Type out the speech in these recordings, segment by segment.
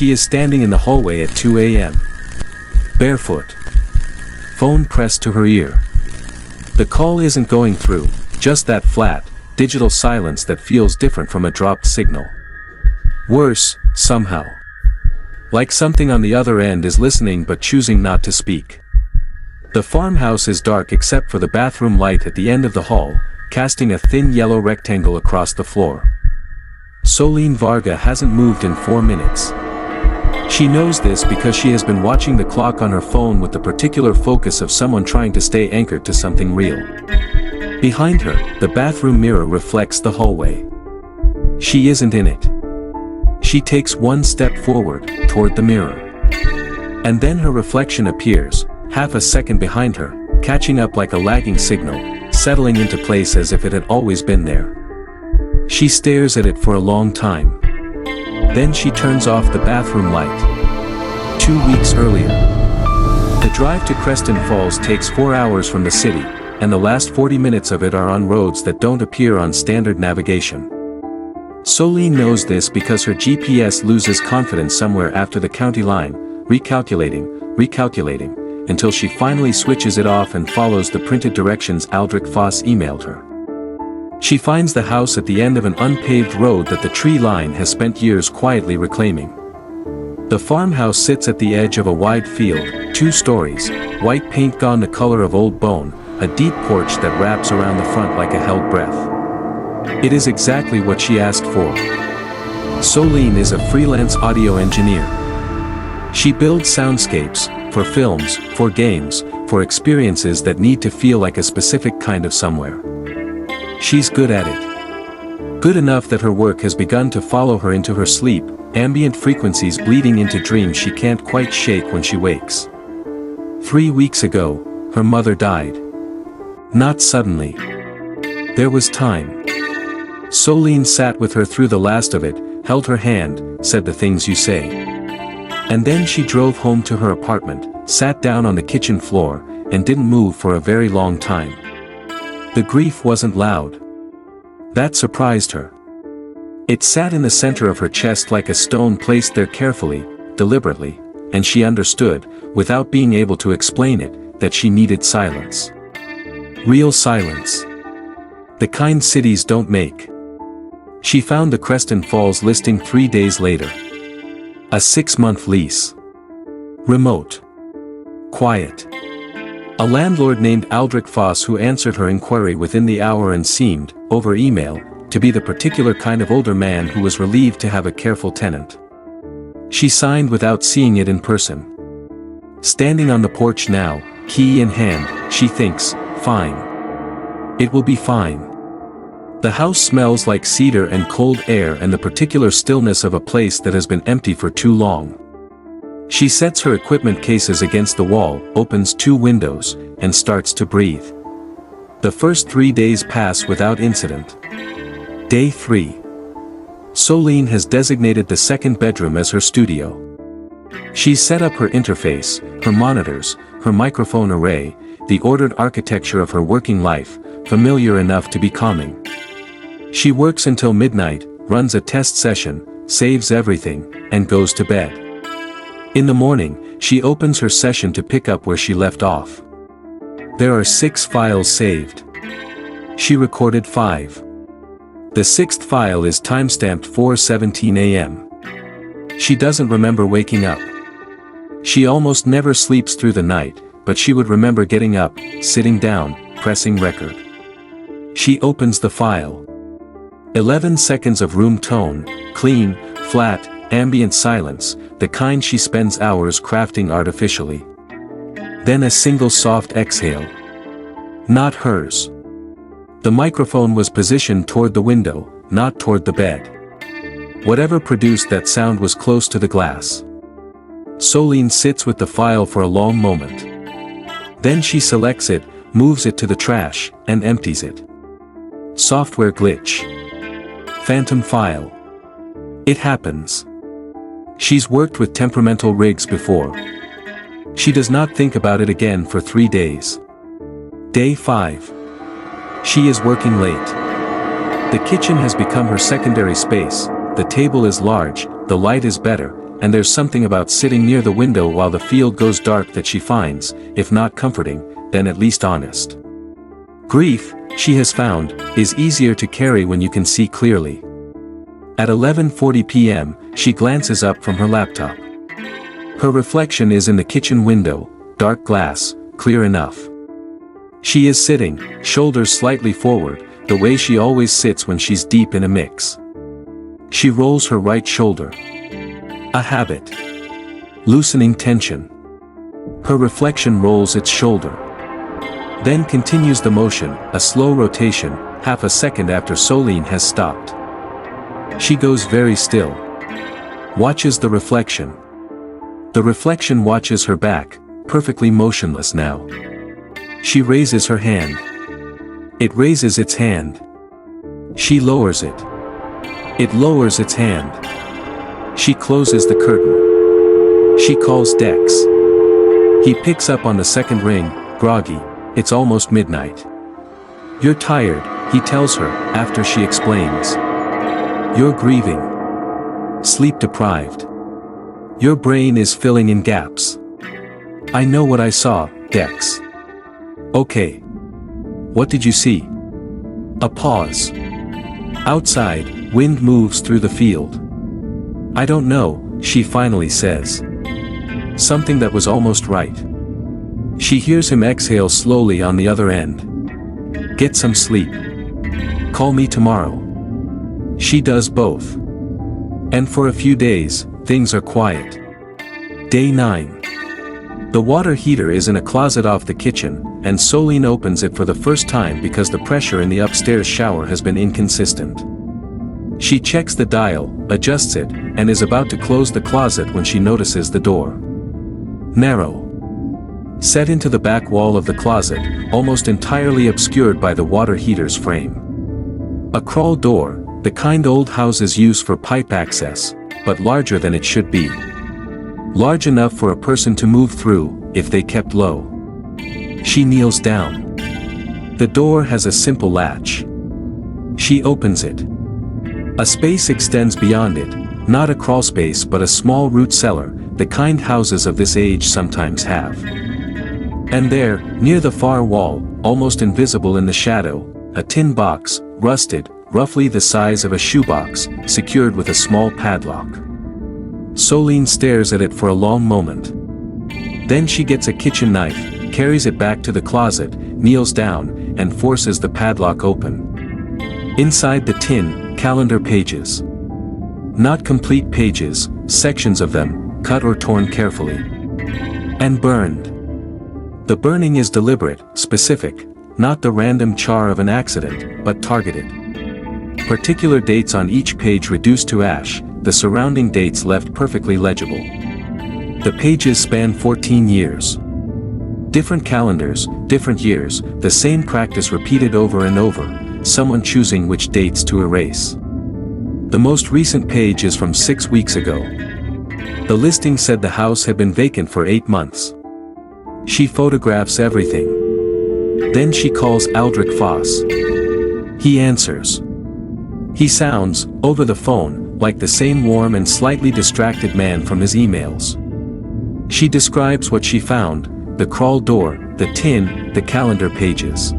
she is standing in the hallway at 2 a.m. Barefoot. Phone pressed to her ear. The call isn't going through, just that flat, digital silence that feels different from a dropped signal. Worse, somehow. Like something on the other end is listening but choosing not to speak. The farmhouse is dark except for the bathroom light at the end of the hall, casting a thin yellow rectangle across the floor. Solène Varga hasn't moved in 4 minutes. She knows this because she has been watching the clock on her phone with the particular focus of someone trying to stay anchored to something real. Behind her, the bathroom mirror reflects the hallway. She isn't in it. She takes one step forward, toward the mirror. And then her reflection appears, half a second behind her, catching up like a lagging signal, settling into place as if it had always been there. She stares at it for a long time. Then she turns off the bathroom light. 2 weeks earlier. The drive to Creston Falls takes 4 hours from the city, and the last 40 minutes of it are on roads that don't appear on standard navigation. Solène knows this because her GPS loses confidence somewhere after the county line, recalculating, until she finally switches it off and follows the printed directions Aldrich Foss emailed her. She finds the house at the end of an unpaved road that the tree line has spent years quietly reclaiming. The farmhouse sits at the edge of a wide field, 2 stories, white paint gone the color of old bone, a deep porch that wraps around the front like a held breath. It is exactly what she asked for. Solène is a freelance audio engineer. She builds soundscapes, for films, for games, for experiences that need to feel like a specific kind of somewhere. She's good at it. Good enough that her work has begun to follow her into her sleep, ambient frequencies bleeding into dreams she can't quite shake when she wakes. 3 weeks ago, her mother died. Not suddenly. There was time. Solène sat with her through the last of it, held her hand, said the things you say. And then she drove home to her apartment, sat down on the kitchen floor, and didn't move for a very long time. The grief wasn't loud. That surprised her. It sat in the center of her chest like a stone placed there carefully, deliberately, and she understood, without being able to explain it, that she needed silence. Real silence. The kind cities don't make. She found the Creston Falls listing 3 days later. A 6-month lease. Remote. Quiet. A landlord named Aldrich Foss who answered her inquiry within the hour and seemed, over email, to be the particular kind of older man who was relieved to have a careful tenant. She signed without seeing it in person. Standing on the porch now, key in hand, she thinks, fine. It will be fine. The house smells like cedar and cold air and the particular stillness of a place that has been empty for too long. She sets her equipment cases against the wall, opens 2 windows, and starts to breathe. The first 3 days pass without incident. Day 3. Solène has designated the second bedroom as her studio. She's set up her interface, her monitors, her microphone array, the ordered architecture of her working life, familiar enough to be calming. She works until midnight, runs a test session, saves everything, and goes to bed. In the morning, she opens her session to pick up where she left off. There are 6 files saved. She recorded 5. The 6th file is timestamped 4:17 a.m. She doesn't remember waking up. She almost never sleeps through the night, but she would remember getting up, sitting down, pressing record. She opens the file. 11 seconds of room tone, clean, flat, ambient silence, the kind she spends hours crafting artificially. Then a single soft exhale. Not hers. The microphone was positioned toward the window, not toward the bed. Whatever produced that sound was close to the glass. Solène sits with the file for a long moment. Then she selects it, moves it to the trash, and empties it. Software glitch. Phantom file. It happens. She's worked with temperamental rigs before. She does not think about it again for 3 days. Day 5. She is working late. The kitchen has become her secondary space, the table is large, the light is better, and there's something about sitting near the window while the field goes dark that she finds, if not comforting, then at least honest. Grief, she has found, is easier to carry when you can see clearly. At 11:40 p.m., she glances up from her laptop. Her reflection is in the kitchen window, dark glass, clear enough. She is sitting, shoulders slightly forward, the way she always sits when she's deep in a mix. She rolls her right shoulder. A habit. Loosening tension. Her reflection rolls its shoulder. Then continues the motion, a slow rotation, half a second after Solène has stopped. She goes very still. Watches the reflection. The reflection watches her back, perfectly motionless now. She raises her hand. It raises its hand. She lowers it. It lowers its hand. She closes the curtain. She calls Dex. He picks up on the second ring, groggy. It's almost midnight. You're tired, he tells her, after she explains. You're grieving. Sleep deprived. Your brain is filling in gaps. I know what I saw, Dex. Okay. What did you see? A pause. Outside, wind moves through the field. I don't know, she finally says. Something that was almost right. She hears him exhale slowly on the other end. Get some sleep. Call me tomorrow. She does both. And for a few days, things are quiet. Day 9. The water heater is in a closet off the kitchen, and Solène opens it for the first time because the pressure in the upstairs shower has been inconsistent. She checks the dial, adjusts it, and is about to close the closet when she notices the door. Narrow. Set into the back wall of the closet, almost entirely obscured by the water heater's frame. A crawl door, the kind old houses use for pipe access, but larger than it should be. Large enough for a person to move through, if they kept low. She kneels down. The door has a simple latch. She opens it. A space extends beyond it, not a crawl space but a small root cellar, the kind houses of this age sometimes have. And there, near the far wall, almost invisible in the shadow, a tin box, rusted, roughly the size of a shoebox, secured with a small padlock. Solène stares at it for a long moment. Then she gets a kitchen knife, carries it back to the closet, kneels down, and forces the padlock open. Inside the tin, calendar pages. Not complete pages, sections of them, cut or torn carefully. And burned. The burning is deliberate, specific, not the random char of an accident, but targeted. Particular dates on each page reduced to ash, the surrounding dates left perfectly legible. The pages span 14 years. Different calendars, different years, the same practice repeated over and over, someone choosing which dates to erase. The most recent page is from 6 weeks ago. The listing said the house had been vacant for 8 months. She photographs everything. Then she calls Aldrich Foss. He answers. He sounds, over the phone, like the same warm and slightly distracted man from his emails. She describes what she found, the crawl door, the tin, the calendar pages.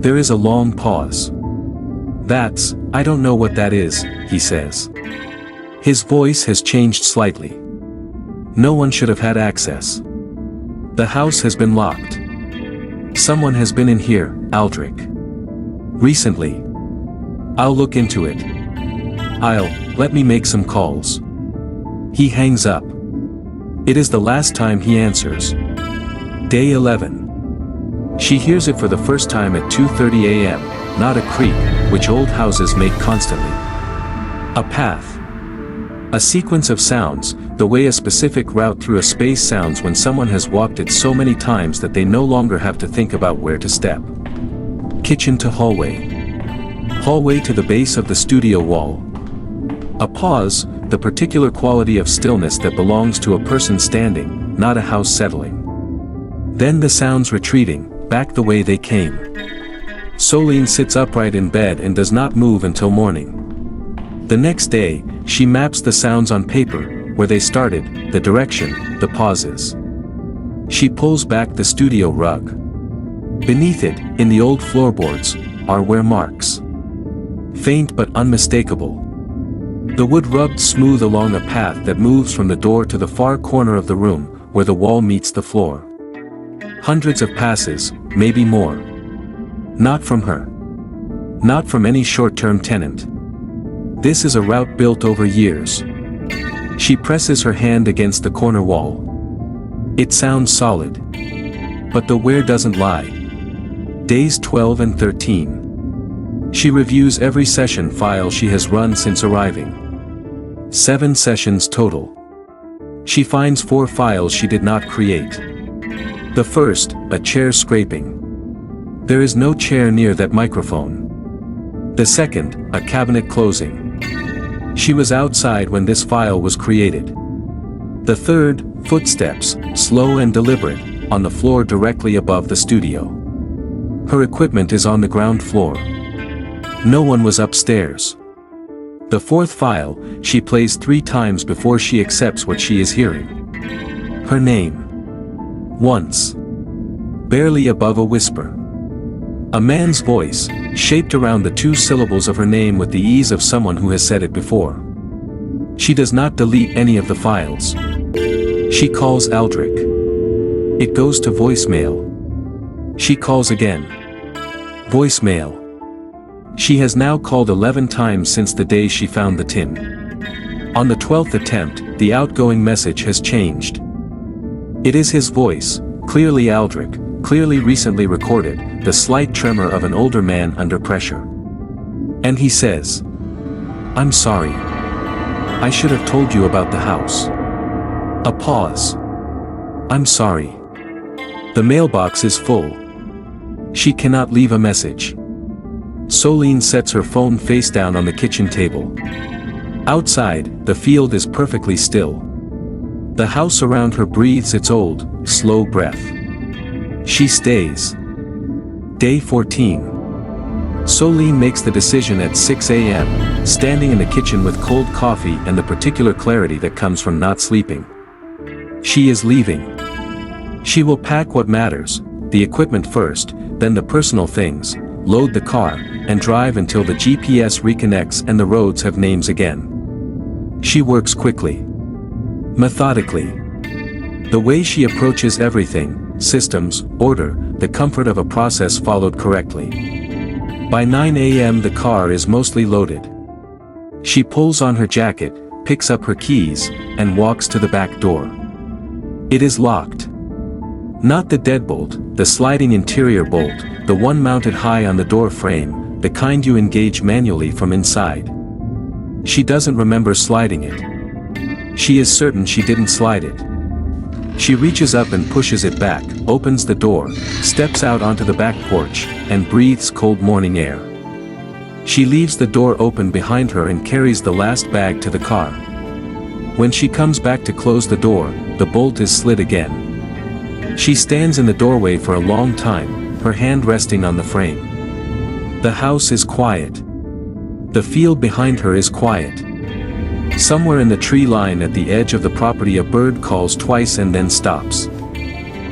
There is a long pause. I don't know what that is, he says. His voice has changed slightly. No one should have had access. The house has been locked. Someone has been in here, Aldrich. Recently. I'll look into it. Let me make some calls. He hangs up. It is the last time he answers. Day 11. She hears it for the first time at 2:30 a.m., not a creak, which old houses make constantly. A path. A sequence of sounds, the way a specific route through a space sounds when someone has walked it so many times that they no longer have to think about where to step. Kitchen to hallway. Hallway to the base of the studio wall. A pause, the particular quality of stillness that belongs to a person standing, not a house settling. Then the sounds retreating, back the way they came. Solène sits upright in bed and does not move until morning. The next day, she maps the sounds on paper, where they started, the direction, the pauses. She pulls back the studio rug. Beneath it, in the old floorboards, are wear marks. Faint but unmistakable. The wood rubbed smooth along a path that moves from the door to the far corner of the room, where the wall meets the floor. Hundreds of passes, maybe more. Not from her. Not from any short-term tenant. This is a route built over years. She presses her hand against the corner wall. It sounds solid. But the where doesn't lie. Days 12 and 13. She reviews every session file she has run since arriving. 7 sessions total. She finds 4 files she did not create. The first, a chair scraping. There is no chair near that microphone. The second, a cabinet closing. She was outside when this file was created. The third, footsteps, slow and deliberate, on the floor directly above the studio. Her equipment is on the ground floor. No one was upstairs. The fourth file, she plays 3 times before she accepts what she is hearing. Her name. Once. Barely above a whisper. A man's voice, shaped around the 2 syllables of her name with the ease of someone who has said it before. She does not delete any of the files. She calls Aldrich. It goes to voicemail. She calls again. Voicemail. She has now called 11 times since the day she found the tin. On the 12th attempt, the outgoing message has changed. It is his voice, clearly Aldrich, clearly recently recorded, the slight tremor of an older man under pressure. And he says, "I'm sorry. I should have told you about the house." A pause. "I'm sorry. The mailbox is full. She cannot leave a message." Solène sets her phone face down on the kitchen table. Outside, the field is perfectly still. The house around her breathes its old, slow breath. She stays. Day 14. Solène makes the decision at 6 a.m., standing in the kitchen with cold coffee and the particular clarity that comes from not sleeping. She is leaving. She will pack what matters, the equipment first, then the personal things, load the car, and drive until the GPS reconnects and the roads have names again. She works quickly. Methodically. The way she approaches everything, systems, order, the comfort of a process followed correctly. By 9 a.m. the car is mostly loaded. She pulls on her jacket, picks up her keys, and walks to the back door. It is locked. Not the deadbolt, the sliding interior bolt, the one mounted high on the door frame, the kind you engage manually from inside. She doesn't remember sliding it. She is certain she didn't slide it. She reaches up and pushes it back, opens the door, steps out onto the back porch, and breathes cold morning air. She leaves the door open behind her and carries the last bag to the car. When she comes back to close the door, the bolt is slid again. She stands in the doorway for a long time, her hand resting on the frame. The house is quiet. The field behind her is quiet. Somewhere in the tree line at the edge of the property a bird calls twice and then stops.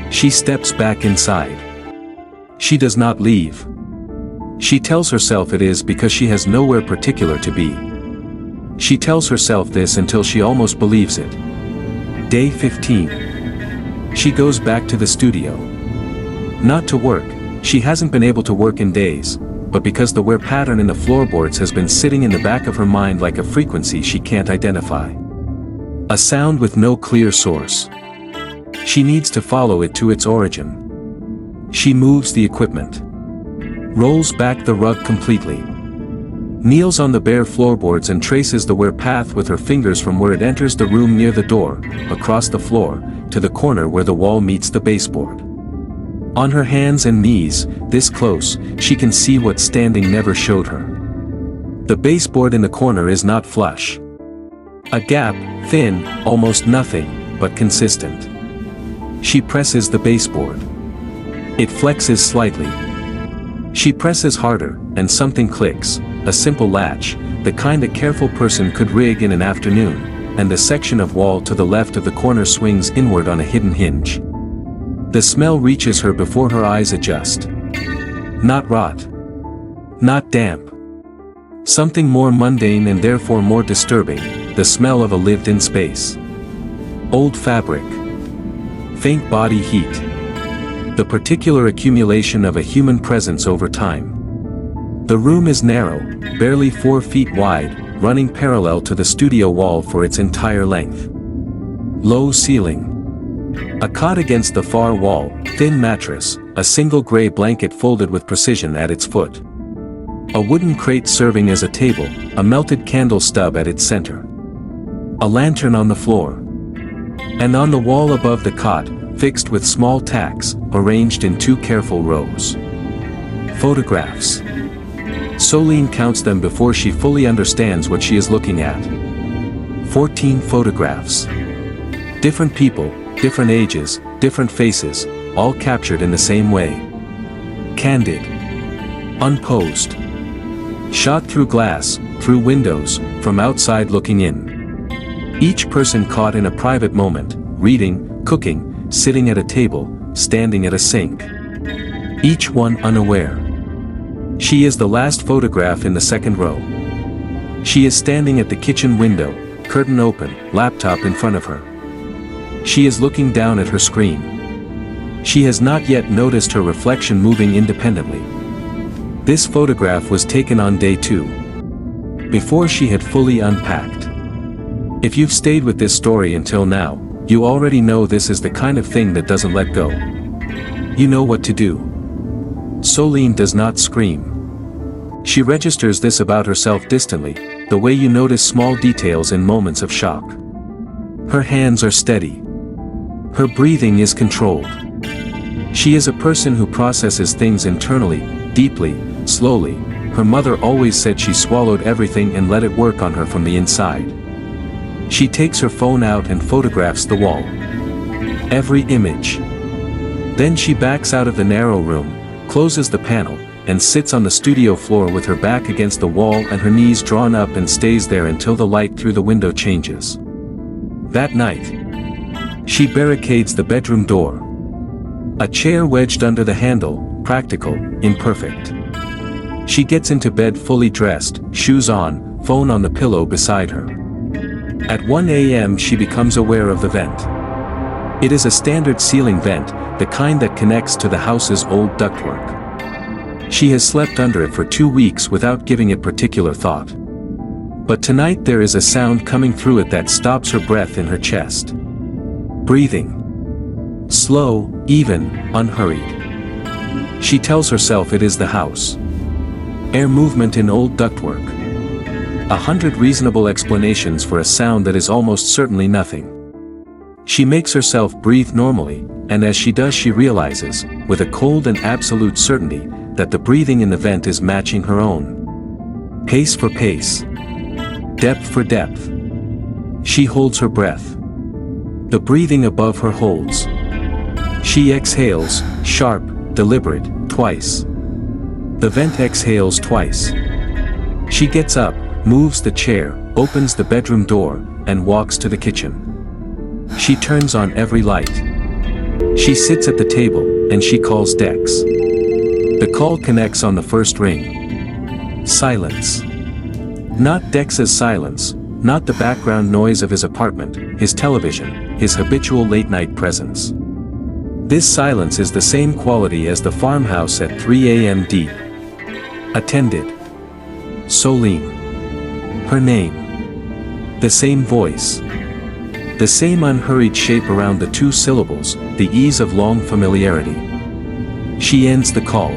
She steps back inside. She does not leave. She tells herself it is because she has nowhere particular to be. She tells herself this until she almost believes it. Day 15. She goes back to the studio. Not to work, she hasn't been able to work in days, but because the wear pattern in the floorboards has been sitting in the back of her mind like a frequency she can't identify. A sound with no clear source. She needs to follow it to its origin. She moves the equipment. Rolls back the rug completely. Kneels on the bare floorboards and traces the wear path with her fingers from where it enters the room near the door, across the floor, to the corner where the wall meets the baseboard. On her hands and knees, this close, she can see what standing never showed her. The baseboard in the corner is not flush. A gap, thin, almost nothing, but consistent. She presses the baseboard. It flexes slightly. She presses harder, and something clicks, a simple latch, the kind a careful person could rig in an afternoon, and the section of wall to the left of the corner swings inward on a hidden hinge. The smell reaches her before her eyes adjust. Not rot. Not damp. Something more mundane and therefore more disturbing, the smell of a lived-in space. Old fabric. Faint body heat. The particular accumulation of a human presence over time. The room is narrow, barely 4 feet wide, running parallel to the studio wall for its entire length. Low ceiling. A cot against the far wall, thin mattress, a single gray blanket folded with precision at its foot. A wooden crate serving as a table, a melted candle stub at its center. A lantern on the floor. And on the wall above the cot, fixed with small tacks, arranged in 2 careful rows. Photographs. Solène counts them before she fully understands what she is looking at. 14 photographs. Different people, different ages, different faces, all captured in the same way. Candid. Unposed. Shot through glass, through windows, from outside looking in. Each person caught in a private moment, reading, cooking, sitting at a table, standing at a sink. Each one unaware. She is the last photograph in the second row. She is standing at the kitchen window, curtain open, laptop in front of her. She is looking down at her screen. She has not yet noticed her reflection moving independently. This photograph was taken on day 2. Before she had fully unpacked. If you've stayed with this story until now, you already know this is the kind of thing that doesn't let go. You know what to do. Solène does not scream. She registers this about herself distantly, the way you notice small details in moments of shock. Her hands are steady. Her breathing is controlled. She is a person who processes things internally, deeply, slowly. Her mother always said she swallowed everything and let it work on her from the inside. She takes her phone out and photographs the wall. Every image. Then she backs out of the narrow room, closes the panel, and sits on the studio floor with her back against the wall and her knees drawn up and stays there until the light through the window changes. That night, she barricades the bedroom door. A chair wedged under the handle, practical, imperfect. She gets into bed fully dressed, shoes on, phone on the pillow beside her. At 1 a.m. she becomes aware of the vent. It is a standard ceiling vent, the kind that connects to the house's old ductwork. She has slept under it for 2 weeks without giving it particular thought. But tonight there is a sound coming through it that stops her breath in her chest. Breathing. Slow, even, unhurried. She tells herself it is the house. Air movement in old ductwork. 100 reasonable explanations for a sound that is almost certainly nothing. She makes herself breathe normally, and as she does she realizes, with a cold and absolute certainty, that the breathing in the vent is matching her own. Pace for pace. Depth for depth. She holds her breath. The breathing above her holds. She exhales, sharp, deliberate, twice. The vent exhales twice. She gets up, moves the chair, opens the bedroom door, and walks to the kitchen. She turns on every light. She sits at the table, and she calls Dex. The call connects on the first ring. Silence. Not Dex's silence, not the background noise of his apartment, his television, his habitual late-night presence. This silence is the same quality as the farmhouse at 3 a.m. deep. Attended. Solène. Her name. The same voice. The same unhurried shape around the 2 syllables, the ease of long familiarity. She ends the call.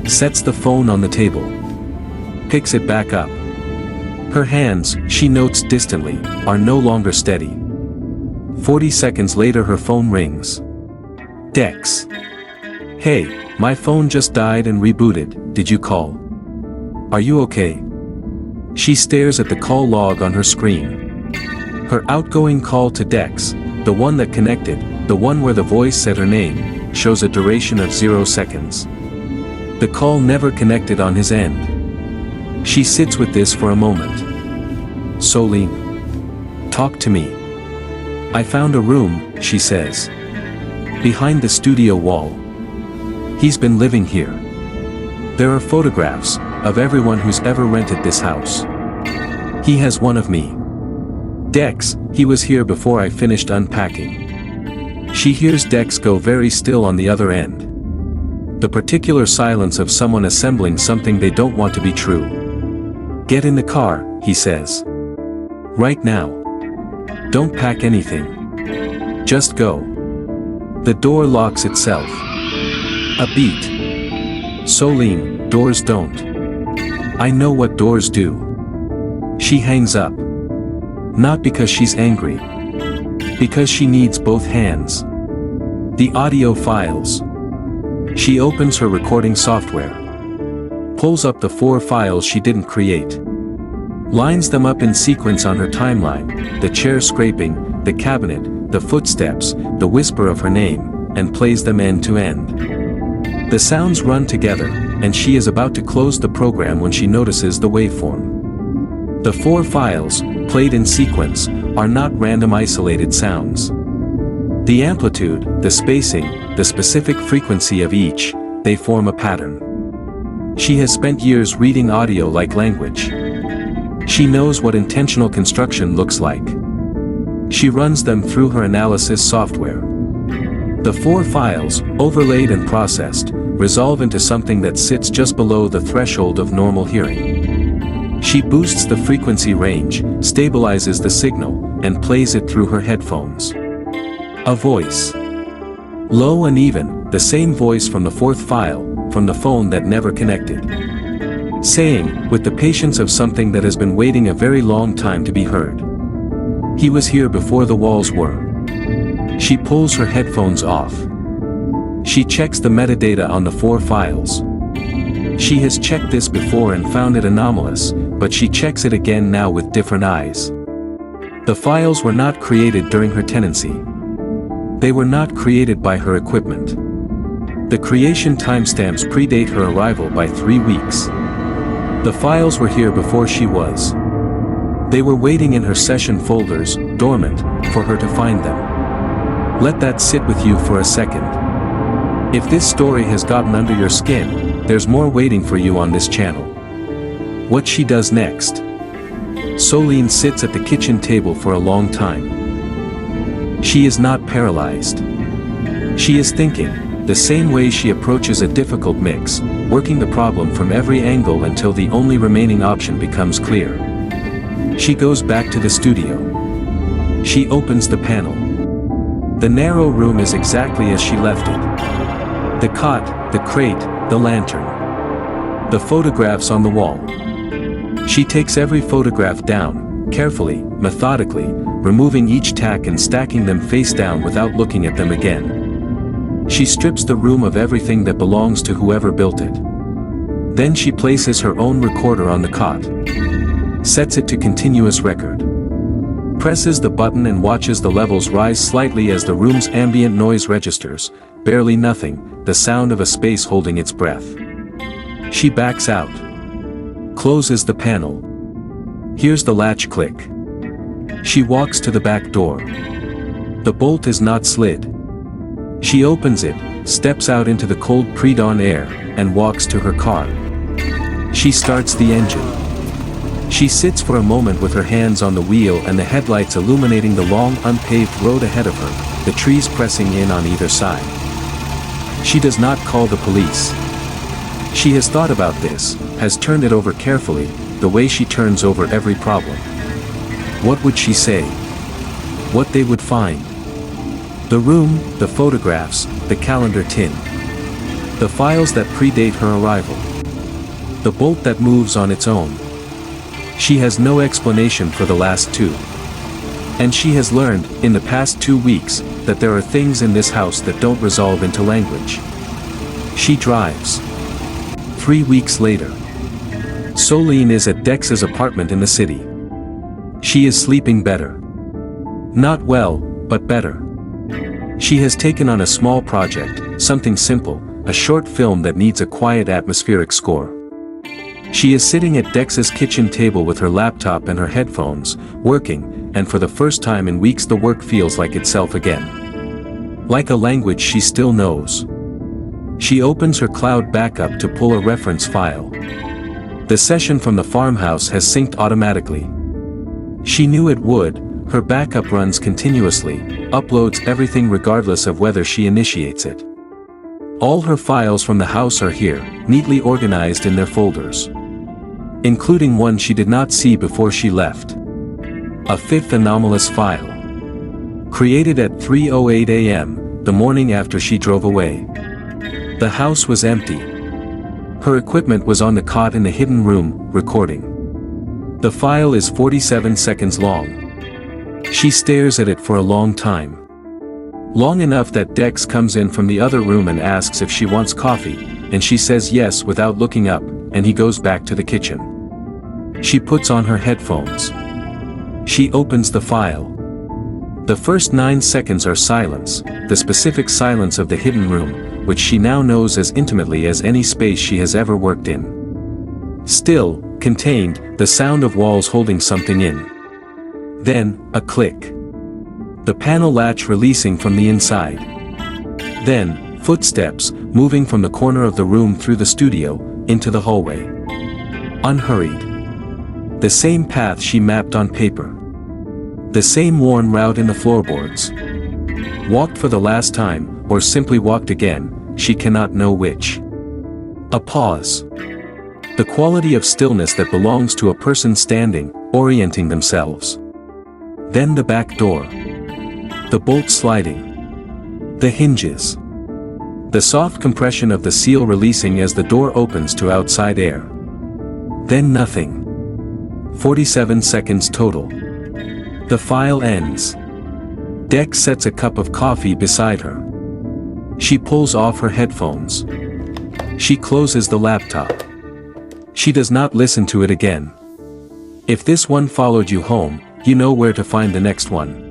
Sets the phone on the table. Picks it back up. Her hands, she notes distantly, are no longer steady. 40 seconds later her phone rings. Dex. Hey, my phone just died and rebooted, did you call? Are you okay? She stares at the call log on her screen. Her outgoing call to Dex, the one that connected, the one where the voice said her name, shows a duration of 0 seconds. The call never connected on his end. She sits with this for a moment. Solène. Talk to me. I found a room, she says. Behind the studio wall. He's been living here. There are photographs of everyone who's ever rented this house. He has one of me. Dex, he was here before I finished unpacking. She hears Dex go very still on the other end. The particular silence of someone assembling something they don't want to be true. Get in the car, he says. Right now. Don't pack anything. Just go. The door locks itself. A beat. Solène, doors don't. I know what doors do. She hangs up. Not because she's angry. Because she needs both hands. The audio files. She opens her recording software. Pulls up the 4 files she didn't create. Lines them up in sequence on her timeline, the chair scraping, the cabinet, the footsteps, the whisper of her name, and plays them end to end. The sounds run together, and she is about to close the program when she notices the waveform. The 4 files, played in sequence, are not random isolated sounds. The amplitude, the spacing, the specific frequency of each, they form a pattern. She has spent years reading audio like language. She knows what intentional construction looks like. She runs them through her analysis software. The 4 files, overlaid and processed, resolve into something that sits just below the threshold of normal hearing. She boosts the frequency range, stabilizes the signal, and plays it through her headphones. A voice. Low and even, the same voice from the 4th file, from the phone that never connected. Saying, with the patience of something that has been waiting a very long time to be heard. He was here before the walls were. She pulls her headphones off. She checks the metadata on the 4 files. She has checked this before and found it anomalous, but she checks it again now with different eyes. The files were not created during her tenancy. They were not created by her equipment. The creation timestamps predate her arrival by 3 weeks. The files were here before she was. They were waiting in her session folders, dormant, for her to find them. Let that sit with you for a second. If this story has gotten under your skin, there's more waiting for you on this channel. What she does next. Solène sits at the kitchen table for a long time. She is not paralyzed. She is thinking, the same way she approaches a difficult mix, working the problem from every angle until the only remaining option becomes clear. She goes back to the studio. She opens the panel. The narrow room is exactly as she left it. The cot, the crate, the lantern. The photographs on the wall. She takes every photograph down, carefully, methodically, removing each tack and stacking them face down without looking at them again. She strips the room of everything that belongs to whoever built it. Then she places her own recorder on the cot. Sets it to continuous record. Presses the button and watches the levels rise slightly as the room's ambient noise registers, barely nothing, the sound of a space holding its breath. She backs out. Closes the panel. Hears the latch click. She walks to the back door. The bolt is not slid. She opens it, steps out into the cold pre-dawn air, and walks to her car. She starts the engine. She sits for a moment with her hands on the wheel and the headlights illuminating the long unpaved road ahead of her, the trees pressing in on either side. She does not call the police. She has thought about this, has turned it over carefully, the way she turns over every problem. What would she say? What they would find? The room, the photographs, the calendar tin. The files that predate her arrival. The bolt that moves on its own. She has no explanation for the last 2. And she has learned, in the past 2 weeks, that there are things in this house that don't resolve into language. She drives. 3 weeks later. Solène is at Dex's apartment in the city. She is sleeping better. Not well, but better. She has taken on a small project, something simple, a short film that needs a quiet atmospheric score. She is sitting at Dex's kitchen table with her laptop and her headphones, working, and for the first time in weeks the work feels like itself again. Like a language she still knows. She opens her cloud backup to pull a reference file. The session from the farmhouse has synced automatically. She knew it would. Her backup runs continuously, uploads everything regardless of whether she initiates it. All her files from the house are here, neatly organized in their folders. Including one she did not see before she left. A fifth anomalous file. Created at 3:08 a.m., the morning after she drove away. The house was empty. Her equipment was on the cot in the hidden room, recording. The file is 47 seconds long. She stares at it for a long time. Long enough that Dex comes in from the other room and asks if she wants coffee, and she says yes without looking up, and he goes back to the kitchen. She puts on her headphones. She opens the file. The first 9 seconds are silence, the specific silence of the hidden room, which she now knows as intimately as any space she has ever worked in. Still, contained, the sound of walls holding something in. Then, a click. The panel latch releasing from the inside. Then, footsteps, moving from the corner of the room through the studio, into the hallway. Unhurried. The same path she mapped on paper. The same worn route in the floorboards. Walked for the last time, or simply walked again, she cannot know which. A pause. The quality of stillness that belongs to a person standing, orienting themselves. Then the back door. The bolt sliding. The hinges. The soft compression of the seal releasing as the door opens to outside air. Then nothing. 47 seconds total. The file ends. Dex sets a cup of coffee beside her. She pulls off her headphones. She closes the laptop. She does not listen to it again. If this one followed you home, you know where to find the next one.